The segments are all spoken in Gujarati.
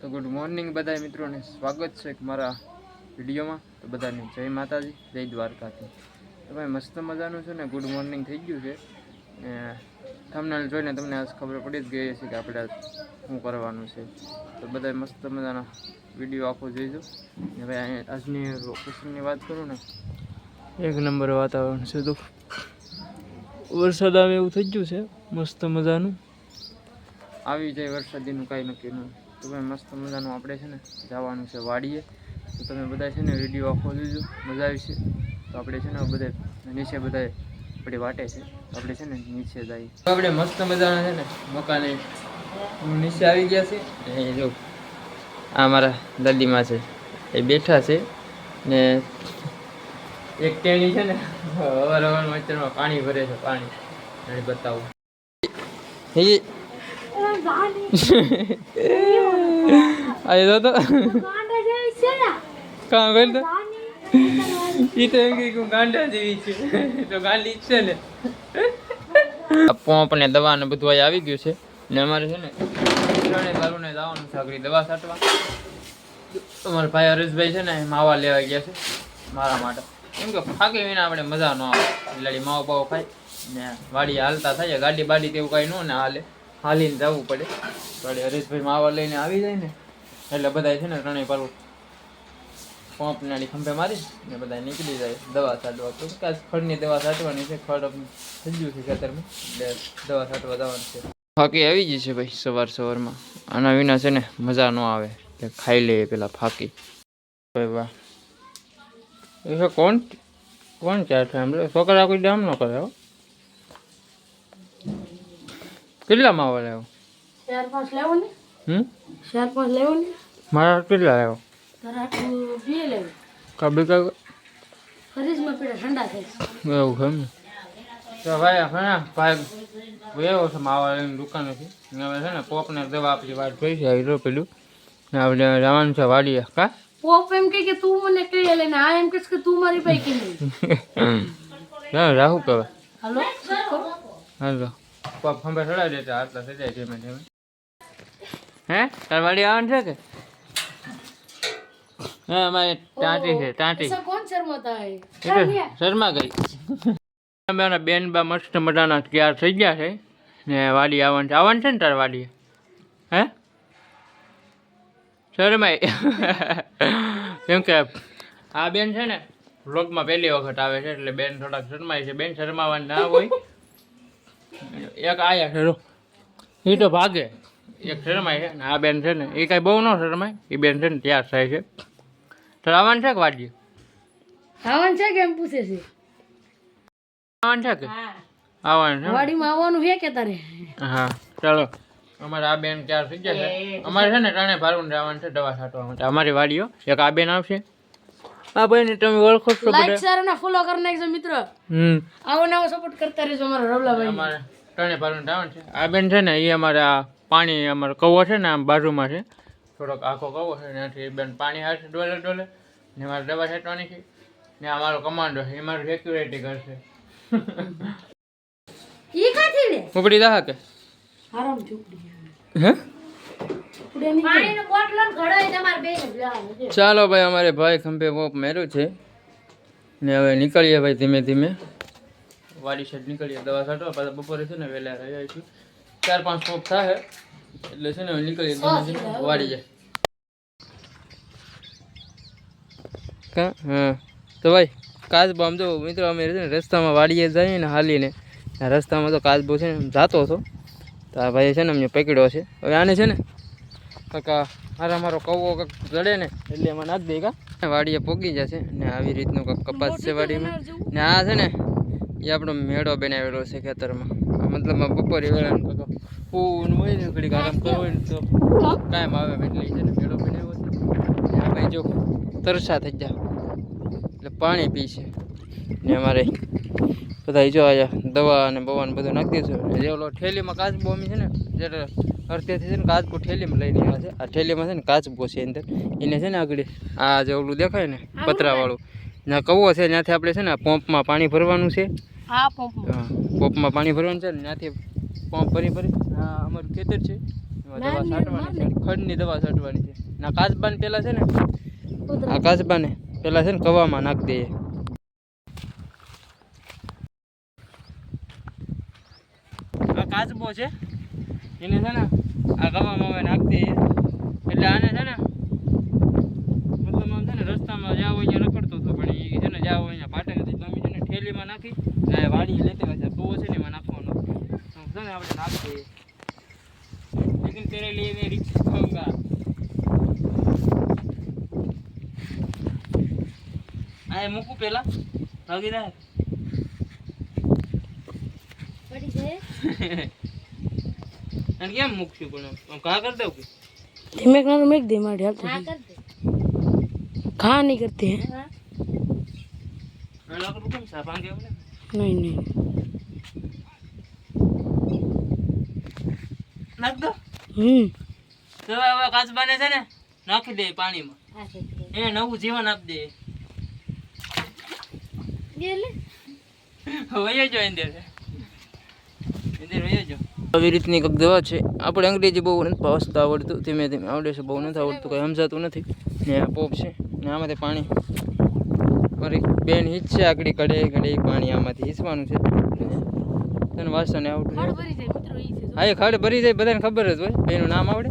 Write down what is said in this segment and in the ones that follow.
તો ગુડ મોર્નિંગ બધા મિત્રોને સ્વાગત છે મારા વિડીયોમાં. તો બધાને જય માતાજી, જય દ્વારકાથી. તો ભાઈ મસ્ત મજાનું છે ને ગુડ મોર્નિંગ થઈ ગયું છે ને થંબનેલ જોઈને તમને આજ ખબર પડી જ ગઈ છે કે આપણે શું કરવાનું છે. તો બધા મસ્ત મજાના વિડીયો આખો જોઈજો ને ભાઈ આજની લોકેશનની વાત કરું ને એક નંબર વાતાવરણ છે. તો વરસાદ આવે એવું થઈ ગયું છે મસ્ત મજાનું, આવી જાય વરસાદીનું કાંઈ નક્કી ન. તો ભાઈ મસ્ત મજાનું આપણે છે ને જવાનું છે વાડીએ. તો તમે બધા છે ને વિડીયો આખો જોજો, મજા આવી છે. તો આપણે છે ને બધા નીચે બધા આપણી વાટે છે, તો આપણે છે ને નીચે જઈએ. તો આપણે મસ્ત મજાના છે ને મકાને નીચે આવી ગયા છે. એ જો આ મારા દાદીમાં છે એ બેઠા છે ને એક ટેણી છે ને અવારવારમાં અત્યારમાં પાણી ભરે છે. પાણી અને બતાવું આઈ તો કાં કરતો ઈ તો એમ કે ગાંડા જેવી છે તો ગાંડી જ છે ને. પોંપ ને દવા ને બધું આવી ગયું છે ને અમારે છે ને ત્રણે દારૂને જવાનું છે આગળ દવા છાંટવા. અમારા ભાઈ હરેશભાઈ છે ને માવા લેવા ગયા છે મારા માટે, કેમ કે ફાંકી વિના આપણે મજા ન આવે. એટલે માવો પાવો ખાઈ ને વાડી હાલતા થાય, ગાડી બાડી તેવું કાંઈ ન ને હાલે, હાલીને જવું પડે. વાડી હરેશભાઈ માવા લઈને આવી જાય ને એટલે બધા છે ને ત્રણેય પાલું પંપ નાની ખંભે મારી ને બધા નીકળી જાય દવા છાંટવા. તો કે ખડની દવા છાંટવાની છે, ખડ થઈ ગયું છે ખેતરમાં એટલે દવા છાંટવા જવાનું છે. ફાંકી આવી ગઈ છે ભાઈ સવારમાં. આના વિના છે ને મજા ન આવે, એટલે ખાઈ લઈએ પેલા ફાંકી. વાહ એ કોણ કોણ ચાર છે એમ છોકરા કોઈ દામ ન કરે. કેટલા માવા લેવો? 4-5 લેવો ને. 4-5 લેવો ને. મારા કેટલા લેવો? તારા 2 લેવો. કબી કા ફ્રીજમાં પડ્યા ઠંડા થાય. એવું છે ને. તો ભાઈ હા ભાઈ એવો છે માવા લઈને દુકાનેથી. હવે છે ને પોપને દવા આપણી વાત જોઈ છે હીરો પેલું ને આપણે જવાનું છે વાડીએ. કા પોપ એમ કે તું મને કહી લે ને આ એમ કે તું મારી ભાઈ કે નહીં. રાહુ કહેવાય. હાલો હાલો પોપ ખંભે ચડાવી દેતા આટલા થઈ જાય ધીમે ધીમે. હે તાર વાડી આવવાનું છે કે? હા અમારે ટાંટી છે ટાંટી. કોણ શર્માતા હે? શર્મા ગઈ. અમારા બેન બા મસ્ત મજાના તૈયાર થઈ ગયા છે ને વાડી આવવાનું છે ને તાર વાડીએ. હે શરમાય કેમ કે આ બેન છે ને વ્લોગમાં પહેલી વખત આવે છે એટલે બેન થોડાક શરમાય છે. બેન શરમાવાની ના હોય. એક આયા છે એ તો ભાગે, એક શરમાય છે ને આ બેન છે ને એ કાંઈ બહુ ન શરમાય. એ બેન છે ને તૈયાર થાય છે. તો આવવાનું છે કે વાડીએ? આવવાનું છે કે એમ પૂછે છે. આવવાનું છે કે? આવવાનું છે વાડીમાં આવવાનું છે કે તારે? હા ચાલો. અમારે આ બેન તૈયાર થઈ ગયા છે. અમારે છે ને ત્રણે ભારું જવાનું છે દવા છાંટવા માટે. અમારી વાડીઓ એક આ બેન આવશે. આ ભાઈને તમે ઓળખો છો? લાઈક શેર અને ફોલો કરી નાખજો મિત્રો. આવો નવો સપોર્ટ કરતા રહેજો અમારા રવલાભાઈ. અમારે ત્રણે ભારું જવાનું છે. આ બેન છે ને એ અમારે આ પાણી અમારો કવો છે ને આમ બાજુમાં છે થોડોક આખો કવો છે ત્યાંથી બેન પાણી હાથે ડોલે ડોલે ને અમારે દવા છાંટવાની છે ને અમારો કમાન્ડો છે એ મારું સિક્યુરિટી કરશે. ઈ કાથી લે ઉપડી દા કે આરામ ચૂપડી હે પાણીનો બોટલ ઘડાઈ તમાર બેન લાવો. ચાલો ભાઈ અમારે ભાઈ ખંભે પોપ મેર્યું છે ને હવે નીકળીએ ભાઈ ધીમે ધીમે વાડી સાઈડ નીકળીએ દવા છાંટવા. પાછા બપોરે છે ને વહેલા રહ્યા છું 4-5 પોપ થાય એટલે છે ને નીકળીએ ધીમે ધીમે વાડી જાય. હા તો ભાઈ કાચબો આમ જો મિત્રો અમે છે ને રસ્તામાં વાડીએ જઈએ ને હાલીને રસ્તામાં તો કાચબો છે ને જાતો હતો તો આ ભાઈ છે ને અમને પકડ્યો છે. હવે આને છે ને કાકા મારા મારો કવો કાંક જડે ને એટલે એમાં નાખ દે કા વાડીએ પોગી જશે ને આવી રીતનો કાંક કપાસ છે વાડીમાં ને આ છે ને એ આપણો મેળો બનાવેલો છે ખેતરમાં. મતલબ બપોરે વેળા કાંક પૂન હોય ને ઘડીક આરામ કરવો હોય ને તો કાયમ આવે એટલે છે ને મેળો બનાવ્યો છે. ભાઈ જો તરસા થઈ જાય એટલે પાણી પી છે ને અમારે બધા જો અહીંયા દવા અને બવાને બધું નાખી દઈશું. જે ઓલો ઠેલીમાં કાચબો અમે છે ને જ્યારે અડધેથી છે ને કાચબો ઠેલીમાં લઈને આવ્યા છે. આ ઠેલીમાં છે ને કાચબો છે અંદર એને છે ને આગળ આ જે ઓલું દેખાય ને પતરાવાળું ત્યાં કવો છે ત્યાંથી આપણે છે ને પંપમાં પાણી ભરવાનું છે. હા પંપમાં પાણી ભરવાનું છે ને ત્યાંથી પંપ ભરી હા અમારું ખેતર છે દવા છાંટવાની છે, ખડની દવા છાંટવાની છે. ના કાચબાને પેલા છે ને આ કાચબાને પેલા છે ને કવામાં નાખી દઈએ. આ કાચબો છે એને છે ને આ કવામાં હવે નાખી દઈએ એટલે આને છે ને મતલબ આમ છે ને રસ્તામાં જ્યાં હોય ત્યાં રખડતો હતો પણ એ છે ને જ્યાં હોય ત્યાં પાટે નથી. તમે છે ને ઠેલીમાં નાખી ને વાડી લેતી હોય છે તો છે ને એમાં નાખવાનો છે ને આપણે નાખી દઈએ. लेकिन तेरे लिए मैं रिक्स खाऊंगा. आए मुकू पेला भागीदार પડી છે અને કેમ મૂકશું પણ આમ કા કર દઉં કે ધીમે ના મેક દે મારી હાલ હા કર દે ખા નહીં કરते हैं અલા કરું કેમ સા ભાંગે મને नहीं नहीं નાખ દો. તો હવે કાચબાને છે ને નાખી દે પાણીમાં એને નવું જીવન આપી દે. વયો જો અંદર વયો જો. આવી રીતની કંઈક દવા છે. આપણે અંગ્રેજી બહુ નથી વાંચતા આવડતું, ધીમે ધીમે આવડે છે, બહુ નથી આવડતું, કંઈ સમજાતું નથી. ને આ પોપ છે ને આમાંથી પાણી મારી બેન હિંચશે આકડી કડે કડે પાણી આમાંથી હિંચવાનું છે. તને વાંચતા ને આવડતું હા એ ખાડ ભરી જાય બધાને ખબર જ હોય. એનું નામ આવડે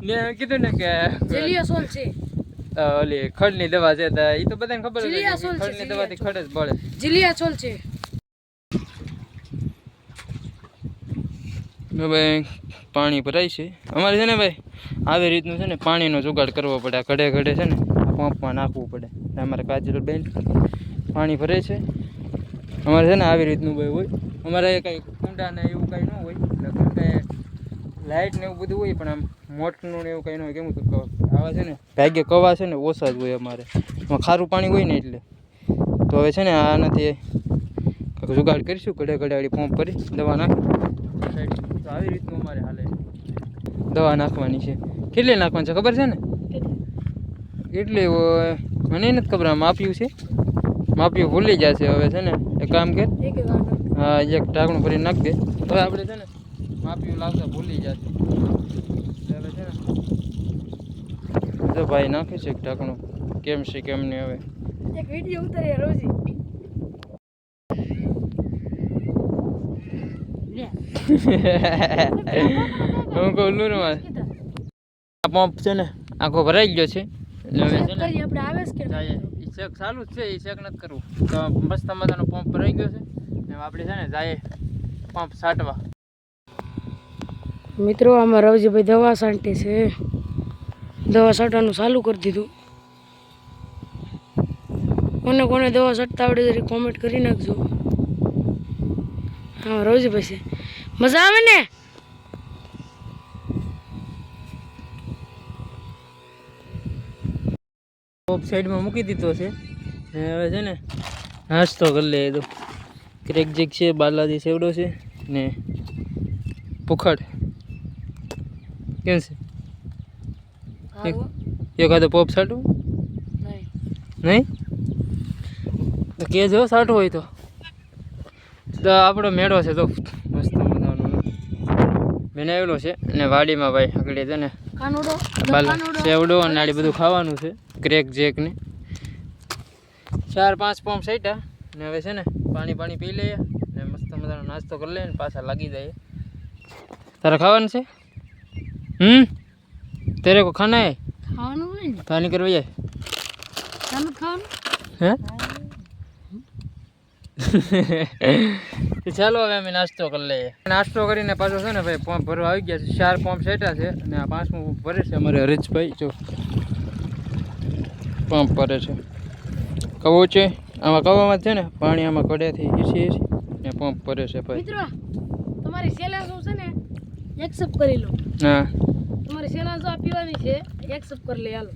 ને કીધું ને કે જેલિયાસોલ છે ઓલી ખડની દવા છે તો એ તો બધાને ખબર જ હોય ખડની દવાથી ખડ જ બળે. જેલિયાસોલ છે ભાઈ. પાણી ભરાય છે અમારે છે ને ભાઈ. આવી રીતનું છે ને પાણીનો જુગાડ કરવો પડે. ઘડે ઘડે છે ને પંપમાં નાખવું પડે. અમારે કાજલ બેન પાણી ભરે છે. અમારે છે ને આવી રીતનું ભાઈ હોય. અમારે કંઈ કુંડા ને એવું કંઈ ન હોય એટલે કંઈ લાઇટ ને એવું બધું હોય પણ આમ મોટરનું ને એવું કંઈ ન હોય. કેમ કે આવા છે ને ભાગ્ય કવા છે ને ઓછા જ હોય અમારે. એમાં ખારું પાણી હોય ને એટલે તો હવે છે ને આનાથી કંઈક જુગાડ કરીશું. ઘડે ઘડાડી પંપ કરી દવા નાખી તો આવી રીતનું અમારે હાલે. દવા નાખવાની છે. કેટલી નાખવાની છે ખબર છે ને? કેટલી હોય મને નથી ખબર. આમ માપ્યું છે, માપ્યું ભૂલી જશે. હવે છે ને એક કામ કર, હા એક ઢાંકણું ભરીને નાખ દે. હવે આપણે છે ને માપ્યું લાવતા ભૂલી જશે. હવે છે ને જો ભાઈ નાખે છે એક ઢાંકણું. કેમ છે કેમ નહીં હવે એક વિડિયો ઉતારે રોજી હું કહું લૂરમાં આ પંપ છે ને આખો ભરાઈ ગયો છે. હવે છે ને આપણે આવે છે કે એ ચેક ચાલુ જ છે. એ ચેક નથી કરવું તો મસ્ત મજાનો પંપ ભરાઈ ગયો છે ને આપણે છે ને જાય પંપ છાંટવા. મિત્રો આમાં રવજીભાઈ દવા છાંટે છે. દવા છાંટવાનું ચાલુ કરી દીધું. કોને કોને દવા છાંટતા આવડે જરી કોમેન્ટ કરી નાખજો. હા રવજીભાઈ છે. મજા આવે ને? પંપ સાઈડમાં મૂકી દીધો છે. હવે છે ને નાસ્તો કરી લે. તો ક્રેક જેક છે, બાલાજી સેવડો છે ને પુખડ. કેમ છે? એકાદો પોપ છાંટવું નહીં તો કહેજો છાંટવું હોય તો આપણો મેળો છે તો મસ્ત મજાનો બનાવેલો છે. અને વાડીમાં ભાઈ આગળ છે ને સેવડો અને આડી બધું ખાવાનું છે. ક્રેક જેક ને 4-5 પંપ સાઈટા ને હવે છે ને પાણી પી લઈએ ને મસ્ત મજાનો નાસ્તો કરી લઈએ ને પાછા લાગી જાય. તારે ખાવાનું છે? तेरे को खाना है? ખાવાનું હોય ને पानी करवाइए તમે ખાવાનું हैं? તો ચાલો હવે અમે નાસ્તો કરી લઈએ. નાસ્તો કરીને પાછો છે ને ભાઈ પંપ ભરવા આવી ગયા છે. 4 પંપ સેટા છે અને આ 5મું ભરે છે અમારે હરીશભાઈ. જો પંપ ભરે છે. કવો છે આમાં કવામાં છે ને પાણી આમાં કડેથી ઈસી ને પંપ ભરે છે ભાઈ. મિત્રો તમારી સેલાસો છે ને એક્સેપ્ટ કરી લો. હા તમારી સેલાસો આ પીવાની છે એક્સેપ્ટ કરી લે. હાલો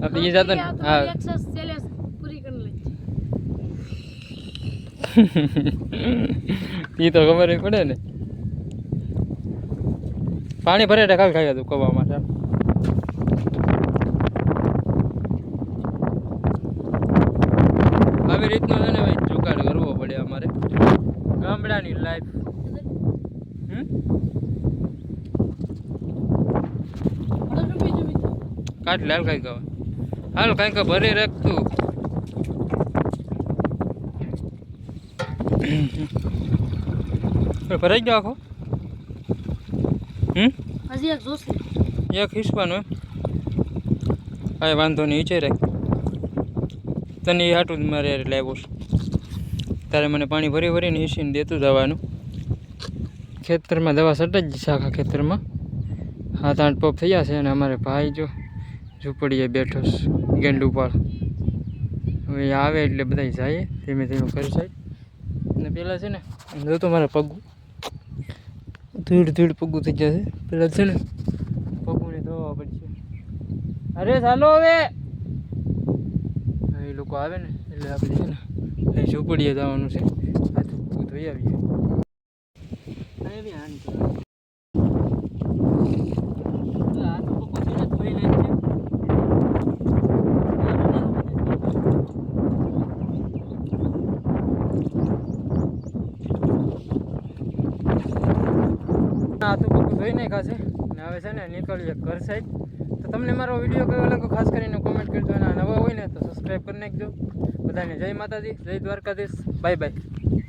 अब ये जाता हाँ एक्सेस सेलेस पूरी कर ले. ये तो खबर ही पड़े ने. पानी भरे ढकाल खाया तू कवा में આવી રીતનો છે ને ભાઈ જુગાડ કરવો પડે અમારે. હમ અડો ડૂબી જો મિત્રો કાઢ લાલ કાંઈક હવે હાલ કાંઈક ભરી રાખતું ભરાઈ ગયો આખો હજી એક જોશે એક હિસવાનું એમ કાંઈ વાંધો નહીં વિચાર રાખ તને એ હાટું જ મારે યાર લાવ્યો છે તારે મને પાણી ભરી ભરીને હિસીને દેતું જવાનું ખેતરમાં દવા સટાઈ જ છે આખા ખેતરમાં 7-8 પગ થયા છે અને અમારે ભાઈ જો ઝૂંપડીએ બેઠો છે ગેંડું પાળ હવે એ આવે એટલે બધા જાય ધીમે ધીમે કરી જાય અને પેલા છે ને જો તો મારા પગું ધૂળ પગું થઈ જશે પેલા છે ને પગુંને ધોવા પડશે અરે ચાલો હવે એ લોકો આવે ને એટલે આપણે છે ને એ ઝૂંપડીએ જવાનું છે આ પગું ધોઈ આવીએ આ તો પગું ધોઈ નાખ્યા છે ને હવે છે ને નીકળીએ ઘર સાઈડ તો તમને મારો વિડીયો કયો લાગ્યો ખાસ કરીને કોમેન્ટ કરજો અને નવા હોય ને તો સબસ્ક્રાઈબ કરી નાખજો બધાને જય માતાજી જય દ્વારકાધીશ બાય બાય